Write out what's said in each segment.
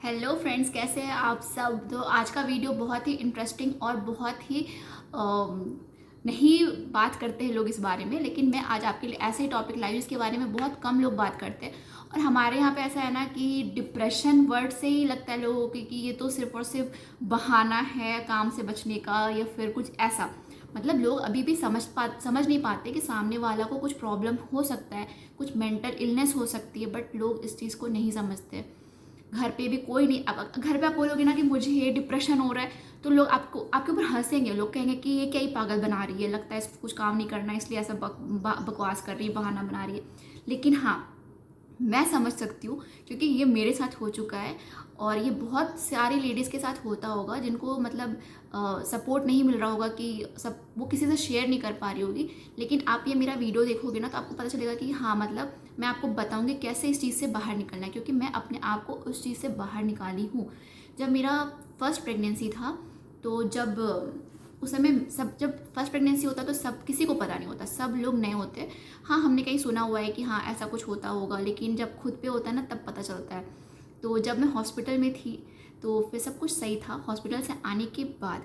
Hello friends, कैसे हैं आप सब। तो आज का वीडियो बहुत ही इंटरेस्टिंग और बहुत ही नहीं बात करते हैं लोग इस बारे में, लेकिन मैं आज आपके लिए ऐसे ही टॉपिक लाई जिसके बारे में बहुत कम लोग बात करते हैं। और हमारे यहाँ पे ऐसा है ना कि डिप्रेशन वर्ड से ही लगता है लोगों को कि ये तो सिर्फ और सिर्फ बहाना है काम से बचने का, या फिर कुछ ऐसा। मतलब लोग अभी भी समझ नहीं पाते कि सामने वाला को कुछ प्रॉब्लम हो सकता है, कुछ मेंटल इलनेस हो सकती है, बट लोग इस चीज़ को नहीं समझते। घर पे भी कोई नहीं, अब घर पे आप बोलोगे ना कि मुझे ये डिप्रेशन हो रहा है, तो लोग आपके ऊपर हंसेंगे। लोग कहेंगे कि ये क्या ही पागल बना रही है, लगता है इसको कुछ काम नहीं करना इसलिए ऐसा बकवास कर रही है, बहाना बना रही है। लेकिन हाँ, मैं समझ सकती हूँ क्योंकि ये मेरे साथ हो चुका है। और ये बहुत सारी लेडीज़ के साथ होता होगा जिनको मतलब सपोर्ट नहीं मिल रहा होगा, कि सब वो किसी से शेयर नहीं कर पा रही होगी। लेकिन आप ये मेरा वीडियो देखोगे ना तो आपको पता चलेगा कि हाँ, मतलब मैं आपको बताऊंगी कैसे इस चीज़ से बाहर निकलना है, क्योंकि मैं अपने आप को उस चीज़ से बाहर निकाली हूँ। जब मेरा फर्स्ट प्रेगनेंसी था, तो जब उस समय सब जब फर्स्ट प्रेगनेंसी होता तो सब किसी को पता नहीं होता, सब लोग नए होते। हाँ, हमने कहीं सुना हुआ है कि हाँ ऐसा कुछ होता होगा, लेकिन जब खुद पे होता है ना तब पता चलता है। तो जब मैं हॉस्पिटल में थी तो फिर सब कुछ सही था। हॉस्पिटल से आने के बाद,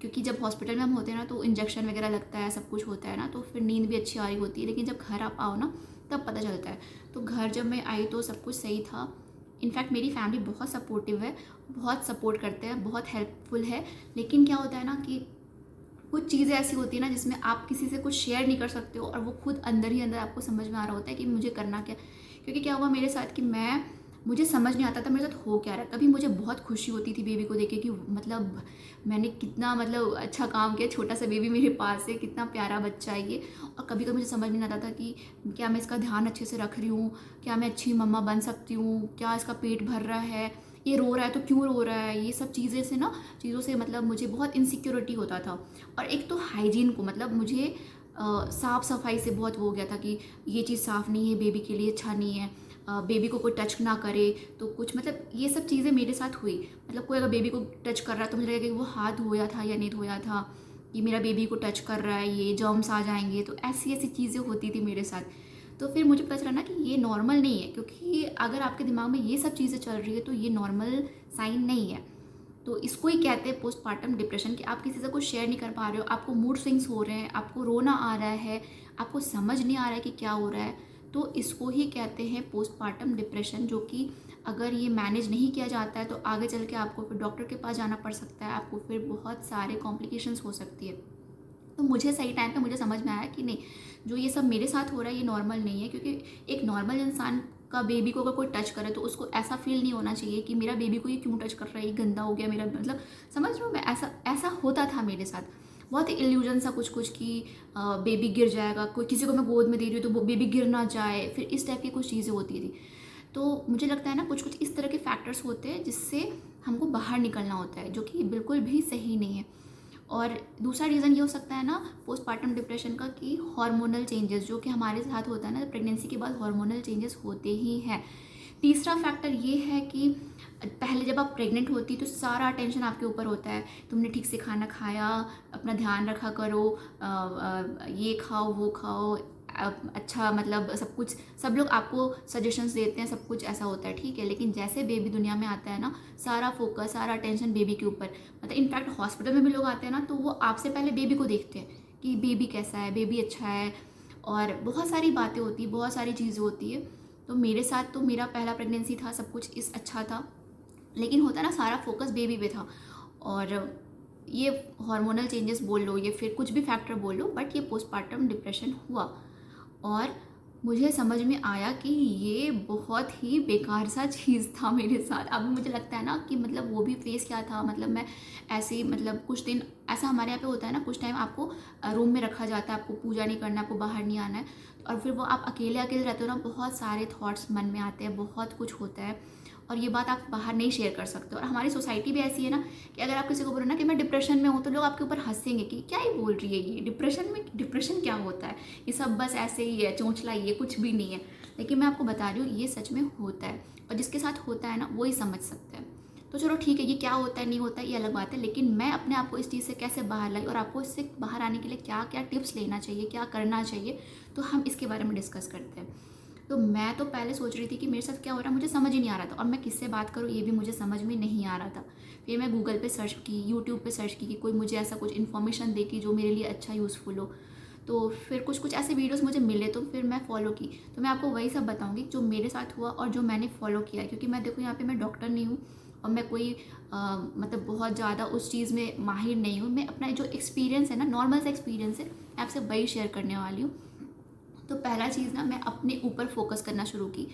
क्योंकि जब हॉस्पिटल में हम होते हैं ना तो इंजेक्शन वगैरह लगता है, सब कुछ होता है ना, तो फिर नींद भी अच्छी आ रही होती है। लेकिन जब घर आप आओ ना तब पता चलता है। तो घर जब मैं आई तो सब कुछ सही था। इनफैक्ट मेरी फैमिली बहुत सपोर्टिव है, बहुत सपोर्ट करते हैं, बहुत हेल्पफुल है। लेकिन क्या होता है ना कि कुछ चीज़ें ऐसी होती है ना जिसमें आप किसी से कुछ शेयर नहीं कर सकते हो, और वो खुद अंदर ही अंदर आपको समझ में आ रहा होता है कि मुझे करना क्या। क्योंकि क्या हुआ मेरे साथ कि मुझे समझ नहीं आता था मेरे साथ हो क्या रहा है। कभी मुझे बहुत खुशी होती थी बेबी को देख के कि मतलब मैंने कितना मतलब अच्छा काम किया, छोटा सा बेबी मेरे पास है, कितना प्यारा बच्चा है ये। और कभी कभी मुझे समझ नहीं आता था कि क्या मैं इसका ध्यान अच्छे से रख रही हूँ, क्या मैं अच्छी मम्मा बन सकती हूँ, क्या इसका पेट भर रहा है, ये रो रहा है तो क्यों रो रहा है। ये सब चीज़ों से मतलब मुझे बहुत इनसिक्योरिटी होता था। और एक तो हाइजीन को, मतलब मुझे साफ़ सफाई से बहुत वो हो गया था कि ये चीज़ साफ़ नहीं है, बेबी के लिए अच्छा नहीं है, बेबी को कोई टच ना करे तो कुछ, मतलब ये सब चीज़ें मेरे साथ हुई। मतलब कोई अगर बेबी को टच कर रहा है तो मुझे लगेगा कि वो हाथ धोया था या नहीं धोया था, कि मेरा बेबी को टच कर रहा है, ये जर्म्स आ जाएंगे। तो ऐसी ऐसी चीज़ें होती थी मेरे साथ। तो फिर मुझे पता चला ना कि ये नॉर्मल नहीं है, क्योंकि अगर आपके दिमाग में ये सब चीज़ें चल रही है तो ये नॉर्मल साइन नहीं है। तो इसको ही कहते हैं पोस्टपार्टम डिप्रेशन, कि आप किसी से कुछ शेयर नहीं कर पा रहे हो, आपको मूड स्विंग्स हो रहे हैं, आपको रोना आ रहा है, आपको समझ नहीं आ रहा है कि क्या हो रहा है। तो इसको ही कहते हैं पोस्टपार्टम डिप्रेशन, जो कि अगर ये मैनेज नहीं किया जाता है तो आगे चल के आपको फिर डॉक्टर के पास जाना पड़ सकता है, आपको फिर बहुत सारे कॉम्प्लिकेशंस हो सकती है। तो मुझे सही टाइम पे मुझे समझ में आया कि नहीं, जो ये सब मेरे साथ हो रहा है ये नॉर्मल नहीं है। क्योंकि एक नॉर्मल इंसान का बेबी को अगर कोई टच करे तो उसको ऐसा फील नहीं होना चाहिए कि मेरा बेबी को ये क्यों टच कर रहा है, ये गंदा हो गया मेरा, मतलब समझ रहे हो। मैं ऐसा ऐसा होता था मेरे साथ, बहुत ही इल्यूजन सा कुछ कुछ कि बेबी गिर जाएगा, कोई किसी को मैं गोद में दे रही हूँ तो वो बेबी गिर ना जाए, फिर इस टाइप की कुछ चीज़ें होती थी। तो मुझे लगता है ना कुछ कुछ इस तरह के फैक्टर्स होते हैं जिससे हमको बाहर निकलना होता है, जो कि बिल्कुल भी सही नहीं है। और दूसरा रीज़न ये हो सकता है ना पोस्टपार्टम डिप्रेशन का, कि हार्मोनल चेंजेस जो कि हमारे साथ होता है ना प्रेगनेंसी के बाद, हार्मोनल चेंजेस होते ही हैं। तीसरा फैक्टर ये है कि पहले जब आप प्रेग्नेंट होती तो सारा टेंशन आपके ऊपर होता है, तुमने ठीक से खाना खाया, अपना ध्यान रखा करो, ये खाओ वो खाओ, अच्छा मतलब सब कुछ, सब लोग आपको सजेशंस देते हैं, सब कुछ ऐसा होता है, ठीक है। लेकिन जैसे बेबी दुनिया में आता है ना, सारा फोकस सारा टेंशन बेबी के ऊपर। मतलब इनफैक्ट हॉस्पिटल में भी लोग आते हैं ना तो वो आपसे पहले बेबी को देखते हैं कि बेबी कैसा है, बेबी अच्छा है, और बहुत सारी बातें होती है, बहुत सारी चीज़ें होती है। तो मेरे साथ तो मेरा पहला प्रेगनेंसी था, सब कुछ इस अच्छा था, लेकिन होता ना सारा फोकस बेबी पे था। और ये हार्मोनल चेंजेस बोल लो, ये फिर कुछ भी फैक्टर बोल लो, बट ये पोस्टपार्टम डिप्रेशन हुआ। और मुझे समझ में आया कि ये बहुत ही बेकार सा चीज़ था मेरे साथ। अभी मुझे लगता है ना कि मतलब वो भी फेस क्या था। मतलब मैं ऐसे ही, मतलब कुछ दिन ऐसा हमारे यहाँ पे होता है ना, कुछ टाइम आपको रूम में रखा जाता है, आपको पूजा नहीं करना, आपको बाहर नहीं आना है। और फिर वो आप अकेले अकेले रहते हो ना, बहुत सारे थॉट्स मन में आते हैं, बहुत कुछ होता है, और ये बात आप बाहर नहीं शेयर कर सकते। और हमारी सोसाइटी भी ऐसी है ना कि अगर आप किसी को बोलो ना कि मैं डिप्रेशन में हूँ तो लोग आपके ऊपर हंसेंगे कि क्या ही बोल रही है ये, डिप्रेशन में, डिप्रेशन क्या होता है, ये सब बस ऐसे ही है, चोंचला ही है, कुछ भी नहीं है। लेकिन मैं आपको बता रही हूँ ये सच में होता है, और जिसके साथ होता है ना वो ही समझ सकता है। तो चलो ठीक है, ये क्या होता है नहीं होता है ये अलग बात है, लेकिन मैं अपने आप को इस चीज़ से कैसे बाहर लाई और आपको इससे बाहर आने के लिए क्या क्या टिप्स लेना चाहिए, क्या करना चाहिए, तो हम इसके बारे में डिस्कस करते हैं। तो मैं तो पहले सोच रही थी कि मेरे साथ क्या हो रहा है, मुझे समझ ही नहीं आ रहा था, और मैं किससे बात करूँ ये भी मुझे समझ में नहीं आ रहा था। फिर मैं गूगल पे सर्च की, यूट्यूब पे सर्च की कि कोई मुझे ऐसा कुछ इन्फॉर्मेशन दे कि जो मेरे लिए अच्छा यूज़फुल हो। तो फिर कुछ कुछ ऐसे वीडियोस मुझे मिले, तो फिर मैं फ़ॉलो की। तो मैं आपको वही सब बताऊंगी जो मेरे साथ हुआ और जो मैंने फ़ॉलो किया है, क्योंकि मैं देखो यहाँ पे मैं डॉक्टर नहीं हूँ और मैं कोई मतलब बहुत ज़्यादा उस चीज़ में माहिर नहीं हूँ। मैं अपना जो एक्सपीरियंस है ना, नॉर्मल सा एक्सपीरियंस है, मैं आपसे वही शेयर करने वाली हूँ। तो पहला चीज़ ना, मैं अपने ऊपर फोकस करना शुरू की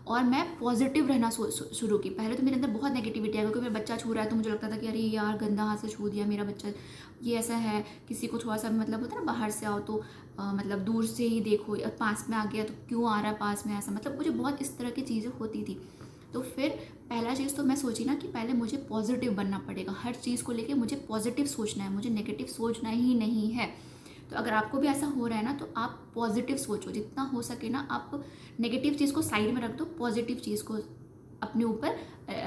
और मैं पॉजिटिव रहना शुरू की। पहले तो मेरे अंदर बहुत नेगेटिविटी है, क्योंकि मेरा बच्चा छू रहा है तो मुझे लगता था कि अरे यार गंदा हाथ से छू दिया मेरा बच्चा, ये ऐसा है। किसी को थोड़ा सा मतलब होता है ना, बाहर से आओ तो मतलब दूर से ही देखो, और पास में आ गया तो क्यों आ रहा है पास में, ऐसा मतलब मुझे बहुत इस तरह की चीज़ें होती थी। तो फिर पहला चीज़ तो मैं सोची ना कि पहले मुझे पॉजिटिव बनना पड़ेगा, हर चीज़ को लेके मुझे पॉजिटिव सोचना है, मुझे नेगेटिव सोचना ही नहीं है। तो अगर आपको भी ऐसा हो रहा है ना, तो आप पॉजिटिव सोचो, जितना हो सके ना आप नेगेटिव चीज़ को साइड में रख दो, पॉजिटिव चीज़ को अपने ऊपर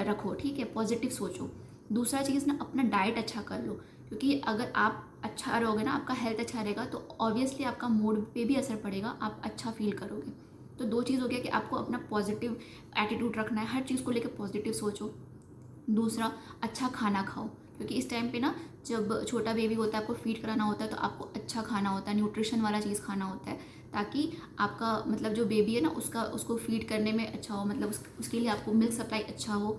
रखो, ठीक है, पॉजिटिव सोचो। दूसरा चीज़ ना, अपना डाइट अच्छा कर लो, क्योंकि अगर आप अच्छा रहोगे ना, आपका हेल्थ अच्छा रहेगा, तो ऑब्वियसली आपका मूड पे भी असर पड़ेगा, आप अच्छा फील करोगे। तो दो चीज़ हो गया कि आपको अपना पॉजिटिव एटीट्यूड रखना है, हर चीज़ को लेकर पॉजिटिव सोचो। दूसरा, अच्छा खाना खाओ, क्योंकि इस टाइम पे ना जब छोटा बेबी होता है, आपको फीड कराना होता है, तो आपको अच्छा खाना होता है, न्यूट्रिशन वाला चीज़ खाना होता है, ताकि आपका मतलब जो बेबी है ना उसको फीड करने में अच्छा हो, मतलब उसके लिए आपको मिल्क सप्लाई अच्छा हो।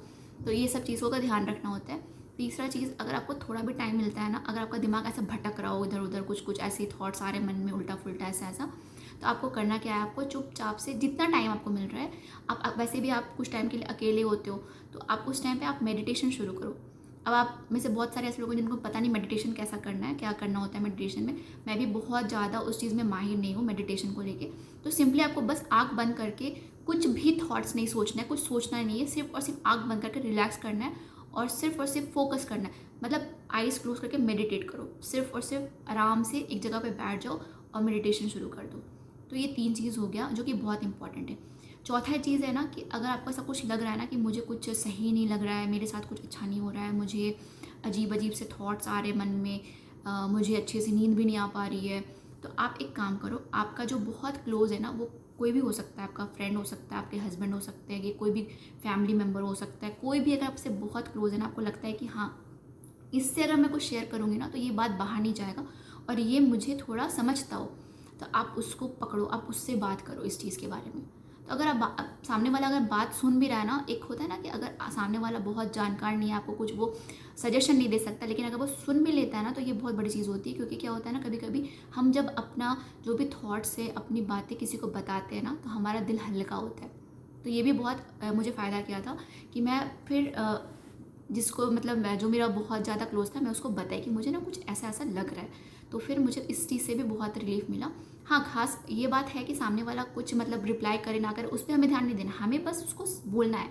तो ये सब चीज़ों का ध्यान रखना होता है। तीसरा चीज़, अगर आपको थोड़ा भी टाइम मिलता है ना, अगर आपका दिमाग ऐसा भटक रहा हो इधर उधर, कुछ कुछ ऐसे थॉट्स आ रहे मन में उल्टा फुल्टा ऐसा ऐसा, तो आपको करना क्या है, आपको चुपचाप से जितना टाइम आपको मिल रहा है, आप वैसे भी आप कुछ टाइम के लिए अकेले होते हो, तो आप उस टाइम पे आप मेडिटेशन शुरू करो। अब आप में से बहुत सारे ऐसे लोग हैं जिनको पता नहीं मेडिटेशन कैसा करना है, क्या करना होता है मेडिटेशन में। मैं भी बहुत ज़्यादा उस चीज़ में माहिर नहीं हूँ मेडिटेशन को लेके। तो सिंपली आपको बस आँख बंद करके कुछ भी थॉट्स नहीं सोचना है, कुछ सोचना नहीं है, सिर्फ और सिर्फ आँख बंद करके रिलैक्स करना है और सिर्फ फोकस करना है। मतलब आइज़ क्लोज करके मेडिटेट करो, सिर्फ और सिर्फ आराम से एक जगह पे बैठ जाओ और मेडिटेशन शुरू कर दो। तो ये 3 चीज़ हो गया जो कि बहुत इंपॉर्टेंट है। चौथा चीज़ है ना कि अगर आपको ऐसा कुछ लग रहा है ना कि मुझे कुछ सही नहीं लग रहा है, मेरे साथ कुछ अच्छा नहीं हो रहा है, मुझे अजीब अजीब से थॉट्स आ रहे मन में, मुझे अच्छे से नींद भी नहीं आ पा रही है, तो आप एक काम करो, आपका जो बहुत क्लोज है ना, वो कोई भी हो सकता है, आपका फ्रेंड हो सकता है, आपके हस्बैंड हो सकते हैं, कि कोई भी फैमिली मेम्बर हो सकता है, कोई भी अगर आपसे बहुत क्लोज है ना, आपको लगता है कि हाँ इससे अगर मैं कुछ शेयर करूँगी ना तो ये बात बाहर नहीं जाएगा और ये मुझे थोड़ा समझता हो, तो आप उसको पकड़ो, आप उससे बात करो इस चीज़ के बारे में। तो अगर आप सामने वाला अगर बात सुन भी रहा है ना, एक होता है ना कि अगर सामने वाला बहुत जानकार नहीं है, आपको कुछ वो सजेशन नहीं दे सकता, लेकिन अगर वो सुन भी लेता है ना, तो ये बहुत बड़ी चीज़ होती है। क्योंकि क्या होता है ना, कभी कभी हम जब अपना जो भी थॉट्स है, अपनी बातें किसी को बताते हैं ना, तो हमारा दिल हल्का होता है। तो ये भी बहुत मुझे फ़ायदा किया था कि मैं फिर जिसको मतलब मैं जो मेरा बहुत ज़्यादा क्लोज था, मैं उसको बताई कि मुझे ना कुछ ऐसा ऐसा लग रहा है, तो फिर मुझे इस चीज़ से भी बहुत रिलीफ मिला। हाँ, खास ये बात है कि सामने वाला कुछ मतलब रिप्लाई करे ना करे, उस पर हमें ध्यान नहीं देना, हमें बस उसको बोलना है।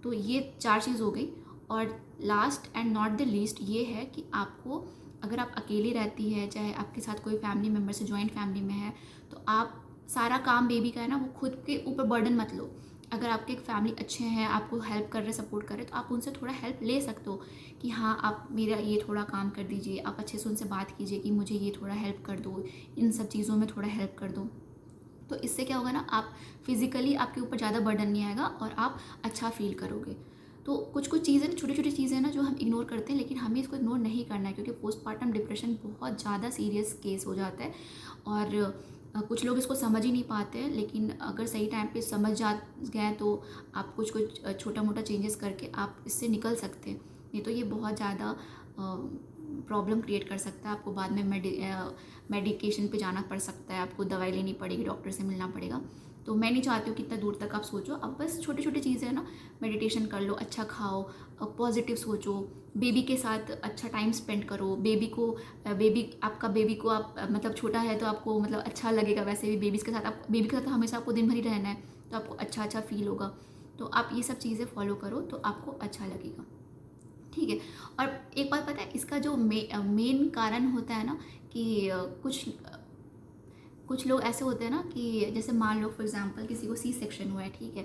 तो ये 4 चीज़ हो गई। और last and not the least ये है कि आपको, अगर आप अकेली रहती है, चाहे आपके साथ कोई फैमिली मेम्बर से जॉइंट फैमिली में है, तो आप सारा काम बेबी का है ना, वो खुद के ऊपर बर्डन मत लो। अगर आपके फैमिली अच्छे हैं, आपको हेल्प कर रहे, सपोर्ट कर रहे, तो आप उनसे थोड़ा हेल्प ले सकते हो कि हाँ आप मेरा ये थोड़ा काम कर दीजिए, आप अच्छे से उनसे बात कीजिए कि मुझे ये थोड़ा हेल्प कर दो, इन सब चीज़ों में थोड़ा हेल्प कर दो। तो इससे क्या होगा ना, आप फिज़िकली आपके ऊपर ज़्यादा बर्डन नहीं आएगा और आप अच्छा फील करोगे। तो कुछ कुछ चीज़ें, छोटी छोटी चीज़ें ना जो हम इग्नोर करते हैं, लेकिन हमें इसको इग्नोर नहीं करना है, क्योंकि पोस्टपार्टम डिप्रेशन बहुत ज़्यादा सीरियस केस हो जाता है। और कुछ लोग इसको समझ ही नहीं पाते हैं, लेकिन अगर सही टाइम पे समझ जा गए तो आप कुछ कुछ छोटा मोटा चेंजेस करके आप इससे निकल सकते हैं। नहीं तो ये बहुत ज़्यादा प्रॉब्लम क्रिएट कर सकता है, आपको बाद में मेडिकेशन पे जाना पड़ सकता है, आपको दवाई लेनी पड़ेगी, डॉक्टर से मिलना पड़ेगा। तो मैं नहीं चाहती हूँ कि इतना दूर तक आप सोचो, अब बस छोटी छोटी चीज़ें हैं ना, मेडिटेशन कर लो, अच्छा खाओ, पॉजिटिव सोचो, बेबी के साथ अच्छा टाइम स्पेंड करो, आपका बेबी को आप मतलब छोटा है तो आपको मतलब अच्छा लगेगा, वैसे भी बेबी के साथ हमेशा आपको दिन भर ही रहना है, तो आपको अच्छा अच्छा फील होगा। तो आप ये सब चीज़ें फॉलो करो तो आपको अच्छा लगेगा, ठीक है। और एक बात पता है, इसका जो मेन कारण होता है ना कि कुछ लोग ऐसे होते हैं ना कि जैसे मान लो फॉर एग्जांपल किसी को सी सेक्शन हुआ है, ठीक है,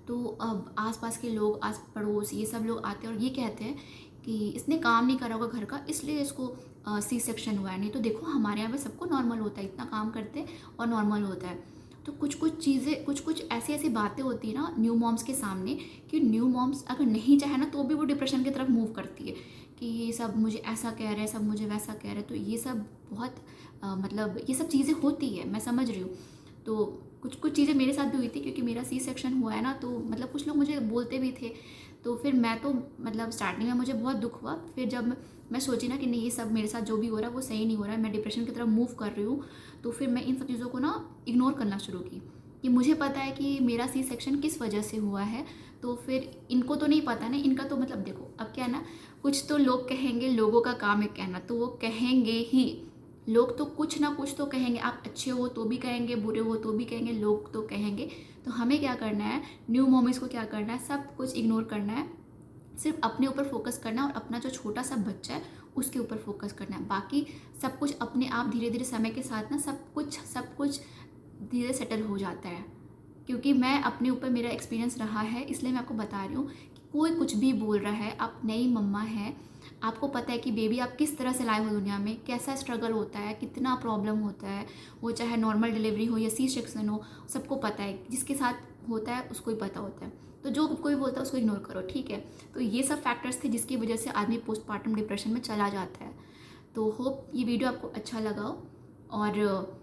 तो अब आसपास के लोग, आस पड़ोस, ये सब लोग आते हैं और ये कहते हैं कि इसने काम नहीं करा होगा घर का, इसलिए इसको सी सेक्शन हुआ है। नहीं तो देखो हमारे यहाँ पे सबको नॉर्मल होता है, इतना काम करते हैं और नॉर्मल होता है। तो कुछ कुछ ऐसी ऐसी बातें होती है ना न्यू मॉम्स के सामने, कि न्यू मॉम्स अगर नहीं चाहे ना तो भी वो डिप्रेशन की तरफ मूव करती है कि ये सब मुझे ऐसा कह रहे हैं, सब मुझे वैसा कह रहे हैं। तो ये सब बहुत मतलब ये सब चीज़ें होती है, मैं समझ रही हूँ। तो कुछ कुछ चीज़ें मेरे साथ भी हुई थी, क्योंकि मेरा सी सेक्शन हुआ है ना, तो मतलब कुछ लोग मुझे बोलते भी थे। तो फिर मैं तो मतलब स्टार्टिंग में मुझे बहुत दुख हुआ, फिर जब मैं सोची ना कि नहीं, ये सब मेरे साथ जो भी हो रहा है वो सही नहीं हो रहा है, मैं डिप्रेशन की तरफ मूव कर रही हूँ, तो फिर मैं इन सब चीज़ों को ना इग्नोर करना शुरू की, कि मुझे पता है कि मेरा सी सेक्शन किस वजह से हुआ है। तो फिर इनको तो नहीं पता ना, इनका तो मतलब देखो अब क्या है ना, कुछ तो लोग कहेंगे, लोगों का काम है कहना, तो वो कहेंगे ही, लोग तो कुछ ना कुछ तो कहेंगे, आप अच्छे हो तो भी कहेंगे, बुरे हो तो भी कहेंगे, लोग तो कहेंगे। तो हमें क्या करना है, न्यू मॉमीज़ को क्या करना है, सब कुछ इग्नोर करना है, सिर्फ अपने ऊपर फोकस करना है और अपना जो छोटा सा बच्चा है उसके ऊपर फोकस करना है। बाकी सब कुछ अपने आप धीरे धीरे समय के साथ ना सब कुछ धीरे सेटल हो जाता है। क्योंकि मैं अपने ऊपर, मेरा एक्सपीरियंस रहा है, इसलिए मैं आपको बता रही हूँ कि कोई कुछ भी बोल रहा है, आप नई मम्मा है, आपको पता है कि बेबी आप किस तरह से लाए हो दुनिया में, कैसा स्ट्रगल होता है, कितना प्रॉब्लम होता है, वो चाहे नॉर्मल डिलीवरी हो या सी सेक्शन हो, सबको पता है, जिसके साथ होता है उसको ही पता होता है। तो जो कोई बोलता है उसको इग्नोर करो, ठीक है। तो ये सब फैक्टर्स थे जिसकी वजह से आदमी पोस्टमार्टम डिप्रेशन में चला जाता है। तो होप ये वीडियो आपको अच्छा लगा हो, और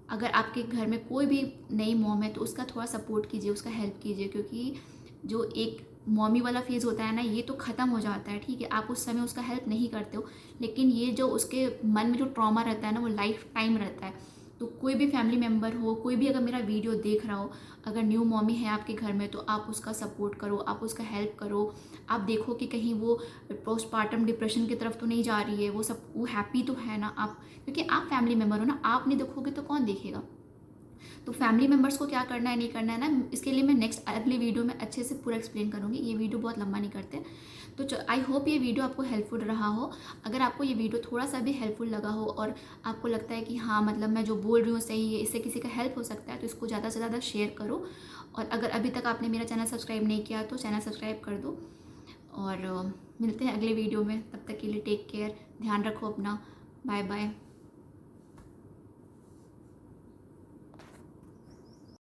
अगर आपके घर में कोई भी नई मॉम है तो उसका थोड़ा सपोर्ट कीजिए, उसका हेल्प कीजिए, क्योंकि जो एक मॉमी वाला फेज़ होता है ना, ये तो ख़त्म हो जाता है, ठीक है। आप उस समय उसका हेल्प नहीं करते हो, लेकिन ये जो उसके मन में जो ट्रॉमा रहता है ना, वो लाइफ टाइम रहता है। तो कोई भी फैमिली मेम्बर हो, कोई भी अगर मेरा वीडियो देख रहा हो, अगर न्यू मॉमी है आपके घर में, तो आप उसका सपोर्ट करो, आप उसका हेल्प करो। आप देखो कि कहीं वो पोस्टमार्टम डिप्रेशन की तरफ तो नहीं जा रही है, वो हैप्पी तो है ना आप, क्योंकि आप फैमिली मेम्बर हो ना, आप नहीं देखोगे तो कौन देखेगा। तो फैमिली मेम्बर्स को क्या करना है नहीं करना है ना, इसके लिए मैं नेक्स्ट अगली वीडियो में अच्छे से पूरा एक्सप्लेन करूँगी, ये वीडियो बहुत लंबा नहीं करते। तो आई होप ये वीडियो आपको हेल्पफुल रहा हो। अगर आपको ये वीडियो थोड़ा सा भी हेल्पफुल लगा हो और आपको लगता है कि हाँ मतलब मैं जो बोल रही हूँ सही है, इससे किसी का हेल्प हो सकता है, तो इसको ज़्यादा से ज़्यादा शेयर करो। और अगर अभी तक आपने मेरा चैनल सब्सक्राइब नहीं किया तो चैनल सब्सक्राइब कर दो। और मिलते हैं अगले वीडियो में, तब तक के लिए टेक केयर, ध्यान रखो अपना, बाय बाय।